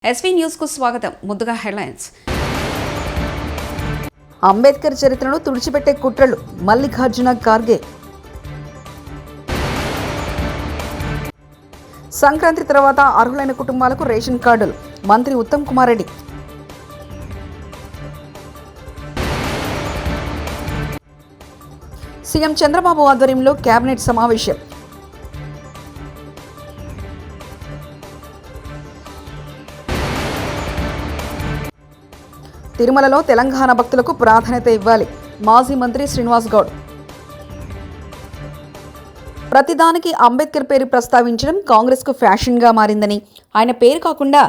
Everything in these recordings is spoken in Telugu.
ఎస్వీ న్యూస్ కు స్వాగతం. ముందుగా హెడ్లైన్స్. అంబేద్కర్ చరిత్రను తుడిచిపెట్టే కుట్రలు మల్లికార్జున ఖార్గే. సంక్రాంతి తర్వాత అర్హులైన కుటుంబాలకు రేషన్ కార్డులు మంత్రి ఉత్తమ్ కుమార్ రెడ్డి. సీఎం చంద్రబాబు ఆధ్వర్యంలో కేబినెట్ సమావేశం. తిరుమలలో తెలంగాణ భక్తులకు ప్రాధాన్యత ఇవ్వాలి మాజీ మంత్రి శ్రీనివాస్ గౌడ్. ప్రతిదానికి అంబేద్కర్ పేరు ప్రస్తావించడం కాంగ్రెస్కు ఫ్యాషన్గా మారిందని, ఆయన పేరు కాకుండా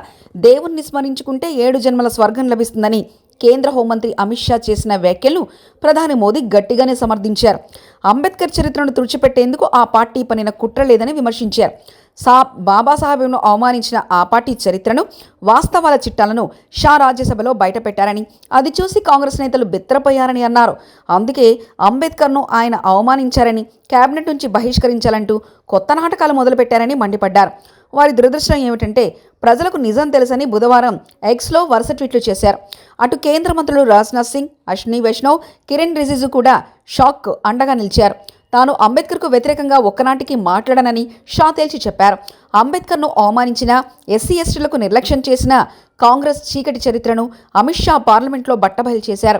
దేవుణ్ణి స్మరించుకుంటే 7 జన్మల స్వర్గం లభిస్తుందని కేంద్ర హోంమంత్రి అమిత్ షా చేసిన వ్యాఖ్యలను ప్రధాని మోదీ గట్టిగానే సమర్థించారు. అంబేద్కర్ చరిత్రను తుడిచిపెట్టేందుకు ఆ పార్టీ పనిన కుట్ర లేదని విమర్శించారు. బాబాసాహెబ్ను అవమానించిన ఆ పార్టీ చరిత్రను, వాస్తవాల చిట్టాలను షా రాజ్యసభలో బయటపెట్టారని, అది చూసి కాంగ్రెస్ నేతలు బెత్తరపోయారని అన్నారు. అందుకే అంబేద్కర్ను ఆయన అవమానించారని, కేబినెట్ నుంచి బహిష్కరించాలంటూ కొత్త నాటకాలు మొదలుపెట్టారని మండిపడ్డారు. వారి దురదృష్టం ఏమిటంటే ప్రజలకు నిజం తెలుసని బుధవారం ఎక్స్లో వరుస ట్వీట్లు చేశారు. అటు కేంద్ర మంత్రులు రాజ్నాథ్ సింగ్, అశ్విని వైష్ణవ్, కిరణ్ రిజిజు కూడా షాక్ అండగా నిలిచారు. తాను అంబేద్కర్కు వ్యతిరేకంగా ఒక్కనాటికి మాట్లాడనని షా తేల్చి చెప్పారు. అంబేద్కర్ను అవమానించిన, ఎస్సీ ఎస్టీలకు నిర్లక్ష్యం చేసిన కాంగ్రెస్ చీకటి చరిత్రను అమిత్ షా పార్లమెంట్లో బట్టబయలు చేశారు.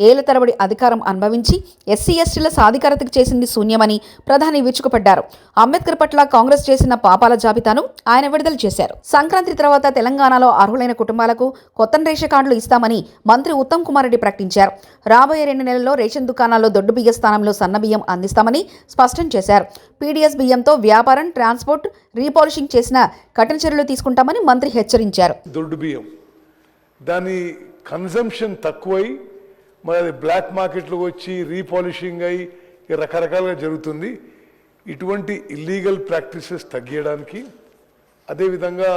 ఏళ్ల తరబడి అధికారం అనుభవించి ఎస్సీ ఎస్టీల సాధికారతకు చేసింది శూన్యమని ప్రధాని విరుచుకుపడ్డారు. అంబేద్కర్ పట్ల కాంగ్రెస్ చేసిన పాపాల జాబితాను ఆయన విడుదల చేశారు. సంక్రాంతి తర్వాత తెలంగాణలో అర్హులైన కుటుంబాలకు కొత్త రేషన్ కార్డులు ఇస్తామని మంత్రి ఉత్తమ్ కుమార్ రెడ్డి ప్రకటించారు. రాబోయే 2 నెలల్లో రేషన్ దుకాణాల్లో దొడ్డు బియ్య స్థానంలో సన్న బియ్యం అందిస్తామని స్పష్టం చేశారు. పీడీఎస్ బియ్యంతో వ్యాపారం, ట్రాన్స్పోర్ట్, రీపాలిషింగ్ చేసిన కఠిన చర్యలు తీసుకుంటామని మంత్రి హెచ్చరించారు. దొడ్డు బియ్యం దాని కన్జంప్షన్ తక్కువై మరి అది బ్లాక్ మార్కెట్లో వచ్చి రీపాలిషింగ్ అయి రకరకాలుగా జరుగుతుంది. ఇటువంటి ఇల్లీగల్ ప్రాక్టీసెస్ తగ్గించడానికి, అదేవిధంగా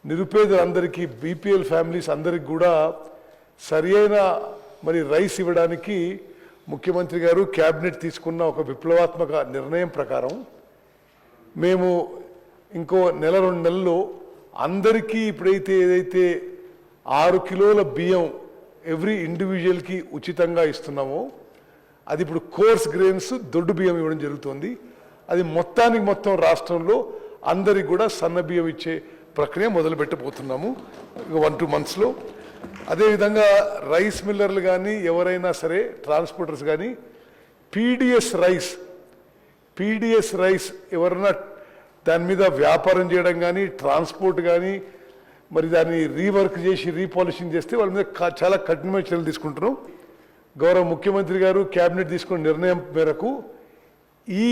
నిరుపేదలందరికీ, బీపీఎల్ ఫ్యామిలీస్ అందరికి కూడా సరి అయిన మరి రైస్ ఇవ్వడానికి ముఖ్యమంత్రి గారు క్యాబినెట్ తీసుకున్న ఒక విప్లవాత్మక నిర్ణయం ప్రకారం మేము ఇంకో 1-2 నెలల్లో అందరికీ ఇప్పుడైతే ఏదైతే 6 కిలోల బియ్యం ఎవ్రీ ఇండివిజువల్కి ఉచితంగా ఇస్తున్నామో అది ఇప్పుడు కోర్స్ గ్రెయిన్స్ దొడ్డు బియ్యం ఇవ్వడం జరుగుతుంది. అది మొత్తం రాష్ట్రంలో అందరికి కూడా సన్న బియ్యం ఇచ్చే ప్రక్రియ మొదలుపెట్టబోతున్నాము 1-2 మంత్స్లో. అదేవిధంగా రైస్ మిల్లర్లు కానీ ఎవరైనా సరే ట్రాన్స్పోర్టర్స్ కానీ పీడిఎస్ రైస్ ఎవరైనా దాని మీద వ్యాపారం చేయడం కానీ, ట్రాన్స్పోర్ట్ కానీ, మరి దాన్ని రీవర్క్ చేసి రీపాలిషింగ్ చేస్తే వాళ్ళ మీద చాలా కఠినమైన చర్యలు తీసుకుంటున్నాం. గౌరవ ముఖ్యమంత్రి గారు క్యాబినెట్ తీసుకున్న నిర్ణయం మేరకు ఈ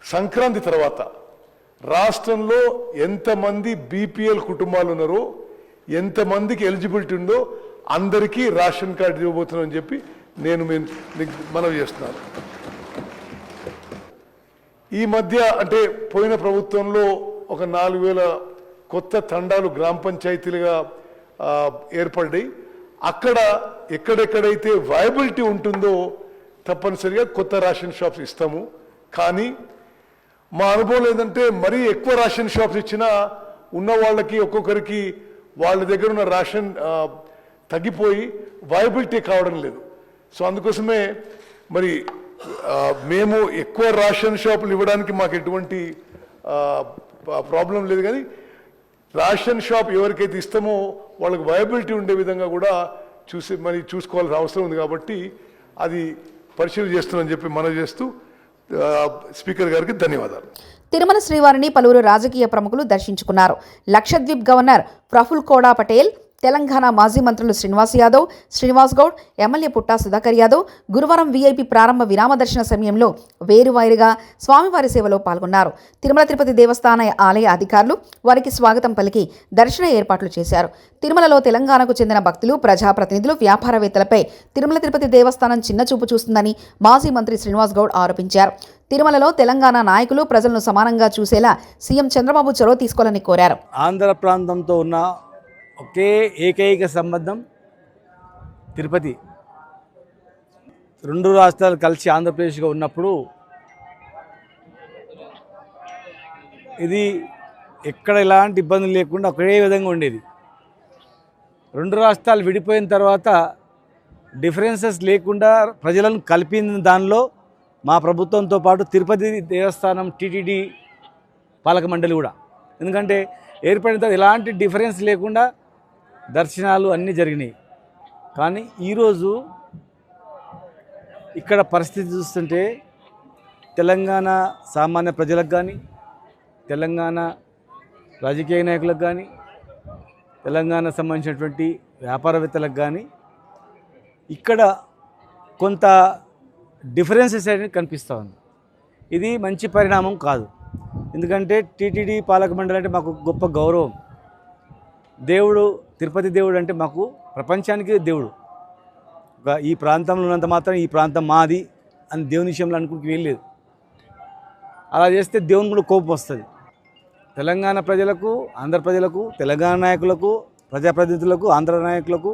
సంక్రాంతి తర్వాత రాష్ట్రంలో ఎంతమంది బీపీఎల్ కుటుంబాలు ఉన్నారో, ఎంతమందికి ఎలిజిబిలిటీ ఉందో అందరికీ రేషన్ కార్డు ఇవ్వబోతున్నామని చెప్పి నేను మనవి చేస్తున్నాను. ఈ మధ్య అంటే పోయిన ప్రభుత్వంలో ఒక 4,000 కొత్త తండాలు గ్రామ పంచాయతీలుగా ఏర్పడ్డాయి. అక్కడ ఎక్కడెక్కడైతే వయబిలిటీ ఉంటుందో తప్పనిసరిగా కొత్త రేషన్ షాప్స్ ఇస్తాము. కానీ మా అనుభవం ఏంటంటే మరీ ఎక్కువ రేషన్ షాప్స్ ఇచ్చినా ఉన్న వాళ్ళకి ఒక్కొక్కరికి వాళ్ళ దగ్గర ఉన్న రేషన్ తగ్గిపోయి వయబిలిటీ కావడం లేదు. సో అందుకోసమే మరి మేము ఎక్కువ రేషన్ షాపులు ఇవ్వడానికి మాకు ఎటువంటి ప్రాబ్లం లేదు. కానీ రేషన్ షాప్ ఎవరికైతే ఇస్తామో వాళ్ళకి వయబిలిటీ ఉండే విధంగా కూడా చూసుకోవాల్సిన అవసరం ఉంది. కాబట్టి అది పరిశీలన చేస్తున్నామని చెప్పి మనవి చేస్తూ స్పీకర్ గారికి ధన్యవాదాలు. తిరుమల శ్రీవారిని పలువురు రాజకీయ ప్రముఖులు దర్శించుకున్నారు. లక్షద్వీప్ గవర్నర్ ప్రఫుల్ కోడా పటేల్, తెలంగాణ మాజీ మంత్రులు శ్రీనివాస్ యాదవ్, శ్రీనివాస్ గౌడ్, ఎమ్మెల్యే పుట్టా సుధాకర్ యాదవ్ గురువారం వీఐపీ ప్రారంభ విరామ దర్శన సమయంలో వేరువారిగా స్వామివారి సేవలో పాల్గొన్నారు. తిరుమల తిరుపతి దేవస్థాన ఆలయ అధికారులు వారికి స్వాగతం పలికి దర్శన ఏర్పాట్లు చేశారు. తిరుమలలో తెలంగాణకు చెందిన భక్తులు, ప్రజాప్రతినిధులు, వ్యాపారవేత్తలపై తిరుమల తిరుపతి దేవస్థానం చిన్నచూపు చూస్తుందని మాజీ మంత్రి శ్రీనివాస్ గౌడ్ ఆరోపించారు. తిరుమలలో తెలంగాణ నాయకులు ప్రజలను సమానంగా చూసేలా సీఎం చంద్రబాబు చొరవ తీసుకోవాలని కోరారు. ఆంధ్ర ప్రాంతంతో ఉన్న ఒకే ఏకైక సంబంధం తిరుపతి. 2 రాష్ట్రాలు కలిసి ఆంధ్రప్రదేశ్గా ఉన్నప్పుడు ఇది ఎక్కడ ఎలాంటి ఇబ్బందులు లేకుండా ఒకే విధంగా ఉండేది. 2 రాష్ట్రాలు విడిపోయిన తర్వాత డిఫరెన్సెస్ లేకుండా ప్రజలను కలిపిన దానిలో మా ప్రభుత్వంతో పాటు తిరుపతి దేవస్థానం టీటీడీ పాలక మండలి కూడా. ఎందుకంటే ఏర్పడిన తర్వాత ఎలాంటి డిఫరెన్స్ లేకుండా దర్శనాలు అన్నీ జరిగినాయి. కానీ ఈరోజు ఇక్కడ పరిస్థితి చూస్తుంటే తెలంగాణ సామాన్య ప్రజలకు కానీ, తెలంగాణ రాజకీయ నాయకులకు కానీ, తెలంగాణ సంబంధించినటువంటి వ్యాపారవేత్తలకు కానీ ఇక్కడ కొంత డిఫరెన్సెస్ అనేది కనిపిస్తూ ఉంది. ఇది మంచి పరిణామం కాదు. ఎందుకంటే టీటీడీ పాలక మండలి అంటే మాకు గొప్ప గౌరవం. దేవుడు, తిరుపతి దేవుడు అంటే మాకు ప్రపంచానికి దేవుడు. ఈ ప్రాంతంలో ఉన్నంత మాత్రం ఈ ప్రాంతం మాది అని దేవుని విషయంలో అనుకుంటూ వెళ్ళలేదు. అలా చేస్తే దేవుని కూడా కోపం వస్తుంది. తెలంగాణ ప్రజలకు, ఆంధ్ర ప్రజలకు, తెలంగాణ నాయకులకు, ప్రజాప్రతినిధులకు, ఆంధ్ర నాయకులకు,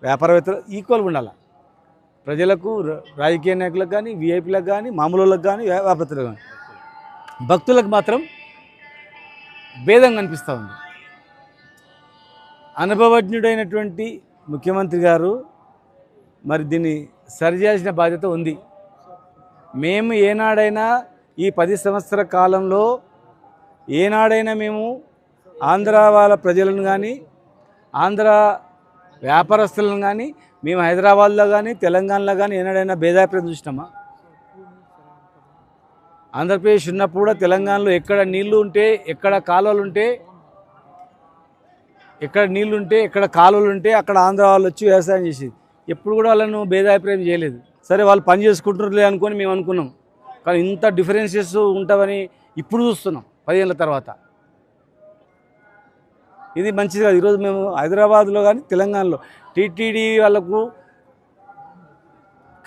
వ్యాపారవేత్తలు ఈక్వల్గా ఉండాలి. ప్రజలకు, రాజకీయ నాయకులకు కానీ, విఐపీలకు కానీ, మామూలులకు కానీ, వ్యాపారవేత్తలకు కానీ, భక్తులకు మాత్రం భేదం కనిపిస్తూ ఉంది. అనుభవజ్ఞుడైనటువంటి ముఖ్యమంత్రి గారు మరి దీన్ని సరిచేయాల్సిన బాధ్యత ఉంది. మేము ఏనాడైనా ఈ 10 సంవత్సరాల కాలంలో ఏనాడైనా మేము ఆంధ్ర వాళ్ళ ప్రజలను కానీ, ఆంధ్ర వ్యాపారస్తులను కానీ, మేము హైదరాబాద్లో కానీ, తెలంగాణలో కానీ ఏనాడైనా భేదాభిప్రాయం చూసినామా? ఆంధ్రప్రదేశ్ ఉన్నప్పుడు కూడా తెలంగాణలో ఎక్కడ నీళ్లు ఉంటే, ఎక్కడ కాలువలు ఉంటే, ఎక్కడ కాలువలు ఉంటే అక్కడ ఆంధ్ర వాళ్ళు వచ్చి వ్యవసాయం చేసేది. ఎప్పుడు కూడా వాళ్ళను భేదాభిప్రాయం చేయలేదు. సరే వాళ్ళు పని చేసుకుంటున్నారులే అనుకొని మేము అనుకున్నాం. కానీ ఇంత డిఫరెన్సెస్ ఉంటామని ఇప్పుడు చూస్తున్నాం 10 ఏళ్ళ తర్వాత. ఇది మంచిది కాదు. ఈరోజు మేము హైదరాబాద్లో కానీ, తెలంగాణలో టీటీడీ వాళ్ళకు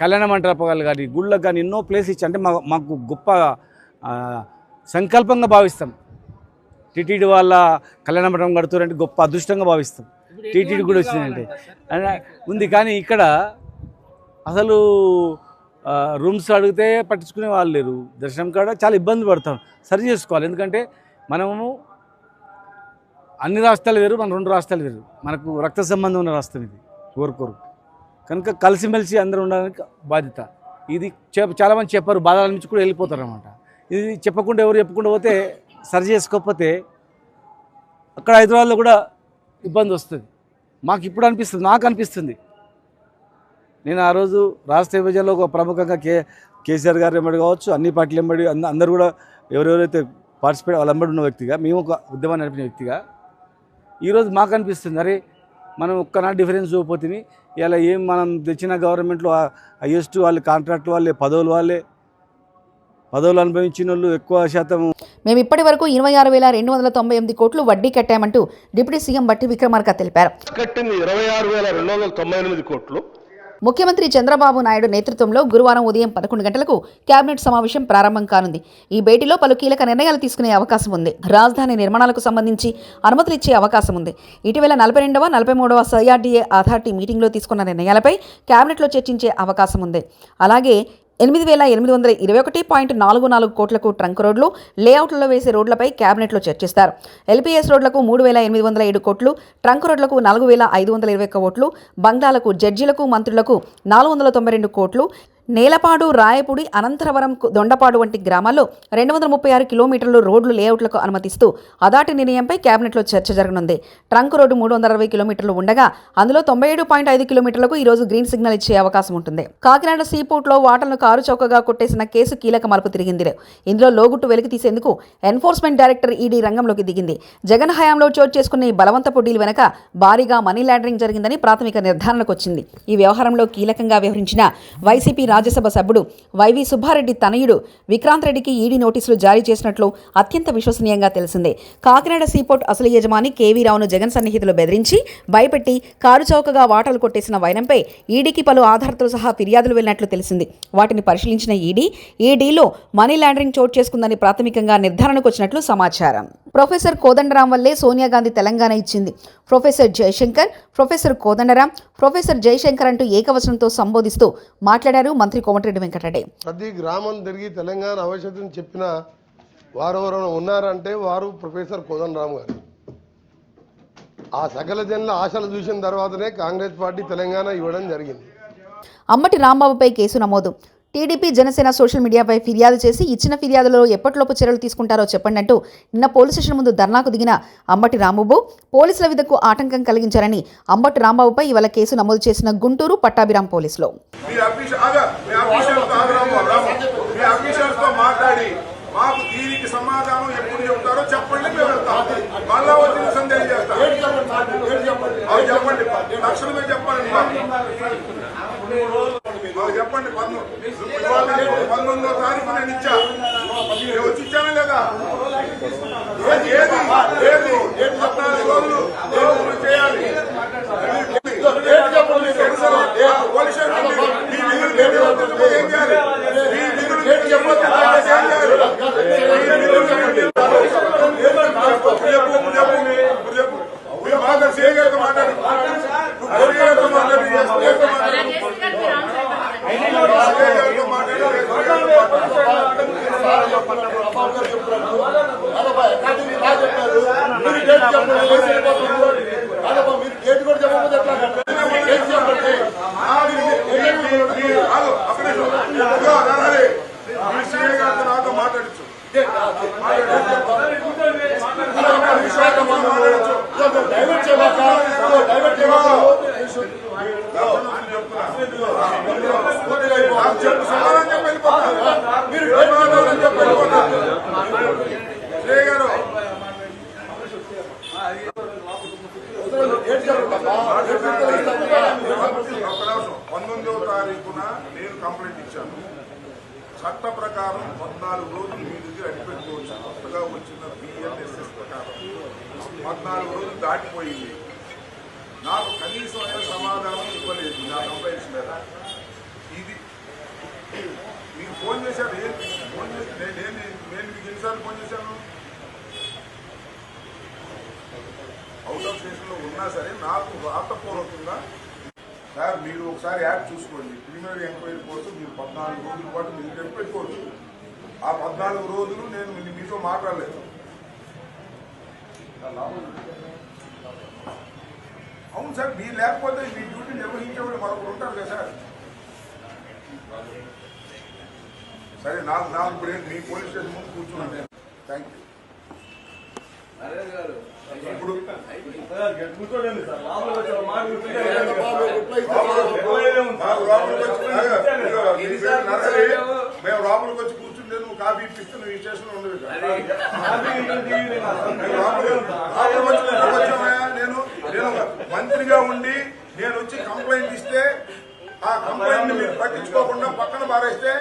కళ్యాణ మంటపాలు కానీ, గుళ్ళకు కానీ ఎన్నో ప్లేస్ ఇచ్చి అంటే మాకు గొప్ప సంకల్పంగా భావిస్తాం. టీటీడీ వాళ్ళ కళ్యాణ మండపం కడుతున్నారంటే గొప్ప అదృష్టంగా భావిస్తాం. టీటీడీ కూడా వచ్చిందంటే ఉంది. కానీ ఇక్కడ అసలు రూమ్స్ అడిగితే పట్టించుకునే వాళ్ళు లేరు. దర్శనం కాడ చాలా ఇబ్బంది పడతాం. సరి చేసుకోవాలి. ఎందుకంటే మనము అన్ని రాష్ట్రాలు వేరు, మన 2 రాష్ట్రాలు వేరు. మనకు రక్త సంబంధం ఉన్న రాష్ట్రం ఇది కోరుకోరు. కనుక కలిసిమెలిసి అందరూ ఉండడానికి బాధ్యత. ఇది చాలామంది చెప్పారు, బాధల నుంచి కూడా వెళ్ళిపోతారు అన్నమాట. ఇది చెప్పకుండా ఎవరు చెప్పకుండా పోతే, సరి చేసుకోకపోతే అక్కడ హైదరాబాద్లో కూడా ఇబ్బంది వస్తుంది. మాకు ఇప్పుడు అనిపిస్తుంది, నాకు అనిపిస్తుంది. నేను ఆ రోజు రాష్ట్ర విభజనలో ఒక ప్రముఖంగా కేసీఆర్ గారు వెంబడి కావచ్చు, అన్ని పార్టీలు వెంబడి అందరూ కూడా ఎవరెవరైతే పార్టిసిపేట్ వాళ్ళ వెంబడి ఉన్న వ్యక్తిగా, మేము ఒక ఉద్యమాన్ని నడిపిన వ్యక్తిగా ఈరోజు మాకు అనిపిస్తుంది, అరే మనం ఒక్కనా డిఫరెన్స్ చూపోతుంది. ఇలా ఏం మనం తెచ్చిన గవర్నమెంట్లో హైయెస్ట్ వాళ్ళు కాంట్రాక్ట్ వాళ్ళే, పదవులు అనుభవించిన వాళ్ళు ఎక్కువ శాతం. మేము ఇప్పటి వరకు 26,298 కోట్లు వడ్డీ కట్టామంటూ డిప్యూటీ సీఎం బట్టి విక్రమార్క తెలిపారు. కట్టింది 26,298 కోట్లు. ముఖ్యమంత్రి చంద్రబాబు నాయుడు నేతృత్వంలో గురువారం ఉదయం 11 గంటలకు కేబినెట్ సమావేశం ప్రారంభం కానుంది. ఈ భేటీలో పలు కీలక నిర్ణయాలు తీసుకునే అవకాశం ఉంది. రాజధాని నిర్మాణాలకు సంబంధించి అనుమతులు ఇచ్చే అవకాశం ఉంది. ఇటీవల 42వ 43వ సిఆర్డీఏ అథారిటీ మీటింగ్లో తీసుకున్న నిర్ణయాలపై కేబినెట్లో చర్చించే అవకాశం ఉంది. అలాగే 8,821.44 కోట్లకు ట్రంక్ రోడ్లు, లేఅవుట్లలో వేసే రోడ్లపై కేబినెట్లో చర్చిస్తారు. ఎల్పీఎస్ రోడ్లకు 3,807 కోట్లు, ట్రంక్ రోడ్లకు 4,521 కోట్లు, బంగ్లాలకు, జడ్జీలకు, మంత్రులకు 492 కోట్లు, నేలపాడు, రాయపూడి, అనంతరవరం, దొండపాడు వంటి గ్రామాల్లో 236 కిలోమీటర్లు రోడ్లు లేఅవుట్లకు అనుమతిస్తూ అదాటి నిర్ణయంపై కేబినెట్లో చర్చ జరగనుంది. ట్రంక్ రోడ్డు 360 కిలోమీటర్లు ఉండగా అందులో 97.5 కిలోమీటర్లకు ఈ రోజు గ్రీన్ సిగ్నల్ ఇచ్చే అవకాశం ఉంటుంది. కాకినాడ సీపోర్ట్లో వాటలను కారు చౌకగా కొట్టేసిన కేసు కీలక మలుపు తిరిగింది. ఇందులో లోగుట్టు వెలికి తీసేందుకు ఎన్ఫోర్స్మెంట్ డైరెక్టర్ ఈడీ రంగంలోకి దిగింది. జగన్ హయాంలో చోటు చేసుకున్న ఈ బలవంతపు డీల్ వెనక భారీగా మనీ లాండరింగ్ జరిగిందని ప్రాథమిక నిర్ధారణకు వచ్చింది. ఈ వ్యవహారంలో కీలకంగా వ్యవహరించిన వైసీపీ రాజ్యసభ సభ్యుడు వైవి సుబ్బారెడ్డి తనయుడు విక్రాంత్ రెడ్డికి ఈడీ నోటీసులు జారీ చేసినట్లు అత్యంత విశ్వసనీయంగా తెలిసిందే. కాకినాడ సీపోర్ట్ అసలు యజమాని కేవీ రావును జగన్ సన్నిహితులు బెదిరించి భయపెట్టి కారు చౌకగా వాటాలు కొట్టేసిన వైనంపై ఈడీకి పలు ఆధారాలతో సహా ఫిర్యాదులు వెళ్లినట్లు తెలిసింది. వాటిని పరిశీలించిన ఈడీ ఈ డీలో మనీ లాండరింగ్ చోటు చేసుకుందని ప్రాథమికంగా నిర్ధారణకు వచ్చినట్లు సమాచారం. ప్రొఫెసర్ కోదండరాం వల్లే సోనియా గాంధీ తెలంగాణ ఇచ్చింది. Professor Jayashankar, professor Kodandaram, professor Jayashankar అంటూ ఏకవచనంతో సంబోధిస్తూ మాట్లాడారు మంత్రి కోమటిరెడ్డి వెంకటరెడ్డి. ప్రతి గ్రామం తిరిగి తెలంగాణ ఆవశ్యకతను చెప్పిన వారు ఎవరైనా ఉన్నారంటే వారు ప్రొఫెసర్ కోదండరామ్ గారు. ఆ సకల జనుల ఆశలు చూసిన తర్వాతనే కాంగ్రెస్ పార్టీ తెలంగాణ ఇవ్వడం జరిగింది. అంబటి రాంబాబుపై కేసు నమోదు. టీడీపీ జనసేన సోషల్ మీడియాపై ఫిర్యాదు చేసి ఇచ్చిన ఫిర్యాదులో ఎప్పటిలోపు చర్యలు తీసుకుంటారో చెప్పండి అంటూ నిన్న పోలీస్ స్టేషన్ ముందు ధర్నాకు దిగిన అంబటి రాంబాబు పోలీసుల విధకు ఆటంకం కలిగించారని అంబటి రాంబాబుపై ఇవాళ కేసు నమోదు చేసిన గుంటూరు పట్టాభిరాం పోలీసులు. మాకు దీనికి సమాధానం ఎప్పుడు చెప్తారో చెప్పండి, మేము వెళ్తాం. మళ్ళా వచ్చిన సందేహం చేస్తాం. చెప్పండి, తక్షణమే చెప్పండి. చెప్పండి, 19వ తారీఖు నేను ఇచ్చా. వచ్చి ఇచ్చానా లేదా? ఏది 14 రోజులు చేయాలి. పోలీస్ స్టేషన్ ఏం చేయాలి? మాట్లాడచ్చు నేను కంప్లైంట్ ఇచ్చాను. చట్ట ప్రకారం 14 రోజులు మీ దగ్గర అడిపెట్టుకోవచ్చు. కొత్తగా వచ్చిన బిఎన్ఎస్ఎస్ ప్రకారం 14 రోజులు దాటిపోయింది. నాకు కనీసం సమాధానం ఇవ్వలేదు నా కంప్లైంట్స్ మీద. ఇది మీకు ఫోన్ చేశారు. ఫోన్ చేసి నేను మీకు ఎన్నిసార్లు ఫోన్ చేశాను? అవుట్ ఆఫ్ స్టేషన్లో ఉన్నా సరే నాకు రాతపూర్వకంగా సార్ మీరు ఒకసారి యాప్ చూసుకోండి. ప్రిలిమినరీ ఎంక్వైరీ కోసం మీరు 14 రోజుల పాటు మీరు పెట్టుకోవచ్చు. ఆ 14 రోజులు నేను మీతో మాట్లాడలేదు. అవును సార్, మీరు లేకపోతే మీ డ్యూటీ నిర్వహించేవాళ్ళు మరొకరు ఉంటారు కదా సార్. సరే, నాకు ఇప్పుడు మీ పోలీస్ స్టేషన్ ముందు కూర్చున్నాను నేను. Thank you. ఇప్పుడు మేము లోపలికి వచ్చి కూర్చుంటే నువ్వు కాఫీ ఇప్పిస్తే నువ్వు ఈ స్టేషన్ ఉండదు. నేను మంత్రిగా ఉండి నేను వచ్చి కంప్లైంట్ ఇస్తే ఆ కంప్లైంట్ మీరు పట్టించుకోకుండా పక్కన పారేస్తే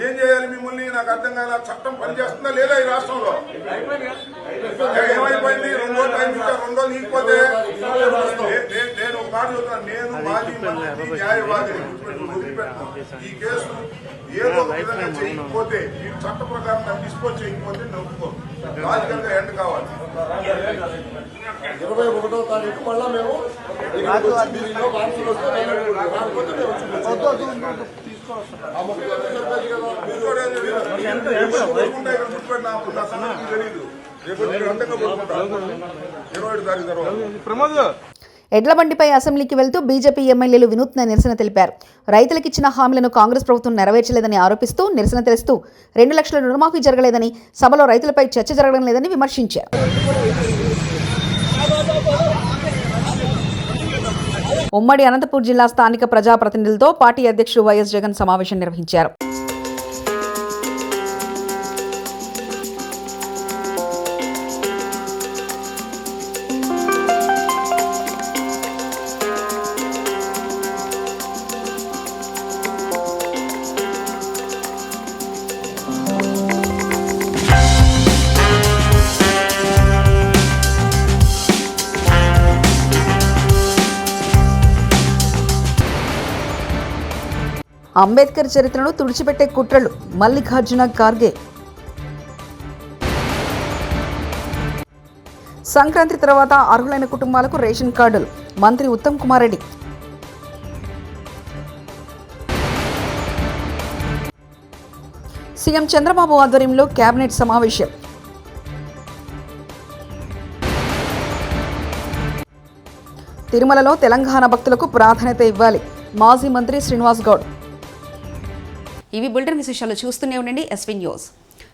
ఏం చేయాలి మిమ్మల్ని? నాకు అర్థం కాదు. చట్టం పనిచేస్తుందా లేదా ఈ రాష్ట్రంలో? ఏమైపోయింది? 2 రోజులు టైం ఇచ్చా, 2 రోజులు నీకపోతే నేను ఒక మాట చెప్తాను. నేను మాజీ మంత్రి న్యాయవాదిని వదిలిపెట్టాను. ఈ కేసు ఏదో ఒక విధంగా చేయకపోతే, మీరు చట్ట ప్రకారం దాన్ని డిస్పోజ్ చేయకపోతే నేను ఒప్పుకోను. రాజకీయంగా ఎండ్ కావాలి. 21వ తారీఖు మళ్ళా మేము ఎడ్లబండిపై అసెంబ్లీకి వెళ్తూ బీజేపీ ఎమ్మెల్యేలు వినూత్న నిరసన తెలిపారు. రైతులకిచ్చిన హామీలను కాంగ్రెస్ ప్రభుత్వం నెరవేర్చలేదని ఆరోపిస్తూ నిరసన తెలుస్తూ 2 లక్షల రుణమాఫీ జరగలేదని, సభలో రైతులపై చర్చ జరగడం లేదని విమర్శించారు. ఉమ్మడి అనంతపూర్ జిల్లా స్థానిక ప్రజాప్రతినిధులతో పార్టీ అధ్యక్షుడు వైఎస్ జగన్ సమావేశం నిర్వహించారు. అంబేద్కర్ చరిత్రను తుడిచిపెట్టే కుట్రలు మల్లికార్జున ఖార్గే. సంక్రాంతి తర్వాత అర్హులైన కుటుంబాలకు రేషన్ కార్డులు మంత్రి ఉత్తమ్ కుమార్ రెడ్డి. సీఎం చంద్రబాబు ఆధ్వర్యంలో కేబినెట్ సమావేశం. తిరుమలలో తెలంగాణ భక్తులకు ప్రాధాన్యత ఇవ్వాలి. మాజీ మంత్రి శ్రీనివాస్ గౌడ్. ఇవి బులెటిన్ విశేషాలు. చూస్తూనే ఉండండి ఎస్వీ న్యూస్.